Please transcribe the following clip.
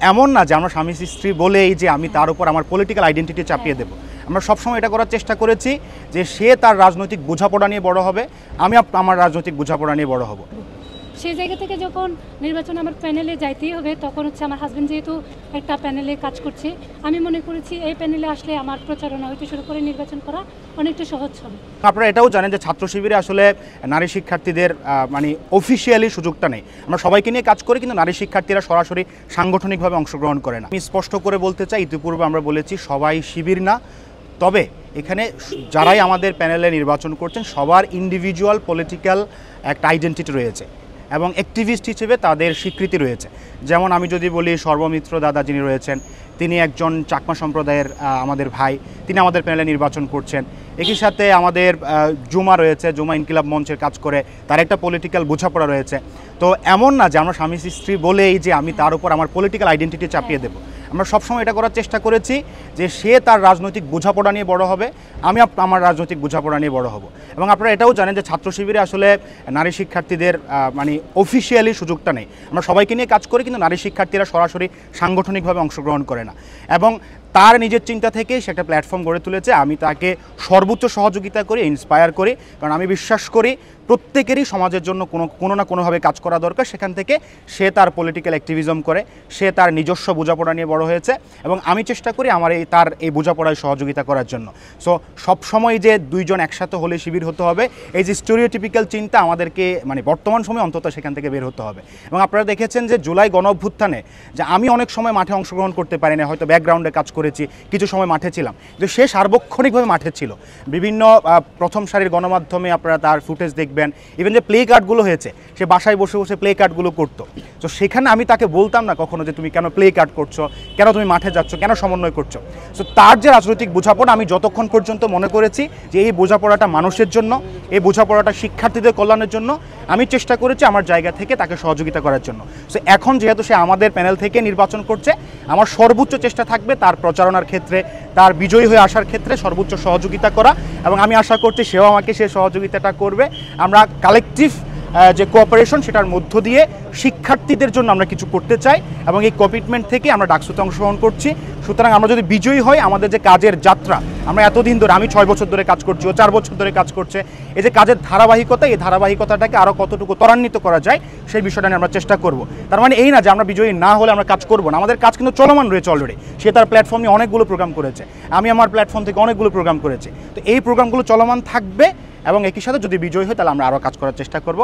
এমন না যে আমরা স্বামী স্ত্রী বলেই যে আমি তার উপর আমার পলিটিক্যাল আইডেন্টিটি চাপিয়ে দেবো। আমরা সবসময় এটা করার চেষ্টা করেছি যে সে তার রাজনৈতিক বোঝাপড়া নিয়ে বড় হবে, আমি আমার রাজনৈতিক বোঝাপড়া নিয়ে বড় হব। সেই জায়গা থেকে যখন নির্বাচনে আমার প্যানেলে যাইতেই হবে, তখন হচ্ছে আমার হাজব্যান্ড যেহেতু একটা প্যানেলে কাজ করছে, আমি মনে করেছি এই প্যানেলে আসলে আমার প্রচারণা হইতে শুরু করে নির্বাচন করা অনেকটা সহজ হবে। আপনারা এটাও জানেন যে ছাত্র শিবিরে আসলে নারী শিক্ষার্থীদের মানে অফিসিয়ালি সুযোগটা নেই। আমরা সবাইকে নিয়ে কাজ করি, কিন্তু নারী শিক্ষার্থীরা সরাসরি সাংগঠনিকভাবে অংশগ্রহণ করে না। আমি স্পষ্ট করে বলতে চাই, ইতিপূর্বে আমরা বলেছি সবাই শিবির না, তবে এখানে যারাই আমাদের প্যানেলে নির্বাচন করছেন সবার ইন্ডিভিজুয়াল পলিটিক্যাল একটা আইডেন্টিটি রয়েছে এবং অ্যাক্টিভিস্ট হিসেবে তাদের স্বীকৃতি রয়েছে। যেমন আমি যদি বলি, সর্বমিত্র দাদা যিনি রয়েছেন, তিনি একজন চাকমা সম্প্রদায়ের আমাদের ভাই, তিনি আমাদের প্যানেলে নির্বাচন করছেন। একই সাথে আমাদের জুমা রয়েছে, জুমা ইনকিলাব মঞ্চের কাজ করে, তার একটা পলিটিক্যাল বোঝাপড়া রয়েছে। তো এমন না যে আমরা স্বামী স্ত্রী বলেই যে আমি তার উপর আমার পলিটিক্যাল আইডেন্টিটি চাপিয়ে দেবো। আমরা সবসময় এটা করার চেষ্টা করেছি যে সে তার রাজনৈতিক বোঝাপড়া নিয়ে বড় হবে, আমি আমার রাজনৈতিক বোঝাপড়া নিয়ে বড় হব। এবং আপনারা এটাও জানেন যে ছাত্র শিবিরে আসলে নারী শিক্ষার্থীদের মানে অফিসিয়ালি সুযোগটা নেই। আমরা সবাইকে নিয়ে কাজ করি, কিন্তু নারী শিক্ষার্থীরা সরাসরি সাংগঠনিকভাবে অংশগ্রহণ করে না। এবং তার নিজের চিন্তা থেকে সে একটা প্ল্যাটফর্ম গড়ে তুলেছে, আমি তাকে সর্বোচ্চ সহযোগিতা করি, ইন্সপায়ার করি, কারণ আমি বিশ্বাস করি প্রত্যেকেরই সমাজের জন্য কোনো না কোনোভাবে কাজ করা দরকার। সেখান থেকে সে তার পলিটিক্যাল অ্যাক্টিভিজম করে, সে তার নিজস্ব বোঝাপড়া নিয়ে বড় হয়েছে এবং আমি চেষ্টা করি আমার তার এই বোঝাপড়ায় সহযোগিতা করার জন্য। সো সবসময় যে দুইজন একসাথে হলে শিবির হতে হবে, এই যে স্টেরিওটিপিক্যাল চিন্তা আমাদেরকে মানে বর্তমান সময়ে অন্তত সেখান থেকে বের হতে হবে। এবং আপনারা দেখেছেন যে জুলাই গণ অভ্যুত্থানে যে আমি অনেক সময় মাঠে অংশগ্রহণ করতে পারি না, হয়তো ব্যাকগ্রাউন্ডে কাজ করেছি, কিছু সময় মাঠে ছিলাম, কিন্তু সে সার্বক্ষণিকভাবে মাঠে ছিল। বিভিন্ন প্রথম সারির গণমাধ্যমে আপনারা তার ফুটেজ দেখবেন, ইভেন যে প্লে কার্ডগুলো হয়েছে, সে বাসায় বসে বসে প্লে কার্ডগুলো করতো। তো সেখানে আমি তাকে বলতাম না কখনো যে তুমি কেন প্লে কার্ড করছো, কেন তুমি মাঠে যাচ্ছ, কেন সমন্বয় করছো। সো তার যে রাজনৈতিক বোঝাপড়া, আমি যতক্ষণ পর্যন্ত মনে করেছি যে এই বোঝাপড়াটা মানুষের জন্য, এই বোঝাপড়াটা শিক্ষার্থীদের কল্যাণের জন্য, আমি চেষ্টা করেছি আমার জায়গা থেকে তাকে সহযোগিতা করার জন্য। সো এখন যেহেতু সে আমাদের প্যানেল থেকে নির্বাচন করছে, আমার সর্বোচ্চ চেষ্টা থাকবে তার প্রচারণার ক্ষেত্রে, তার বিজয়ী হয়ে আসার ক্ষেত্রে সর্বোচ্চ সহযোগিতা করা। এবং আমি আশা করছি সেও আমাকে সে সহযোগিতাটা করবে। আমরা কালেকটিভ যে কোঅপারেশন, সেটার মধ্য দিয়ে শিক্ষার্থীদের জন্য আমরা কিছু করতে চাই এবং এই কমিটমেন্ট থেকে আমরা ডাকসুতে অংশগ্রহণ করছি। সুতরাং আমরা যদি বিজয়ী হই, আমাদের যে কাজের যাত্রা, আমরা এতদিন ধরে, আমি 6 বছর ধরে কাজ করছি, ও 4 বছর ধরে কাজ করছে, এই যে কাজের ধারাবাহিকতা, এই ধারাবাহিকতাটাকে আরও কতটুকু ত্বরান্বিত করা যায় সেই বিষয়টা নিয়ে আমরা চেষ্টা করব। তার মানে এই না যে আমরা বিজয়ী না হলে আমরা কাজ করব না, আমাদের কাজ কিন্তু চলমান রয়েছে অলরেডি। সে তার প্ল্যাটফর্ম নিয়ে অনেকগুলো প্রোগ্রাম করেছে, আমি আমার প্ল্যাটফর্ম থেকে অনেকগুলো প্রোগ্রাম করেছি। তো এই প্রোগ্রামগুলো চলমান থাকবে এবং একই সাথে যদি বিজয়ী হয় তাহলে আমরা আরও কাজ করার চেষ্টা করব।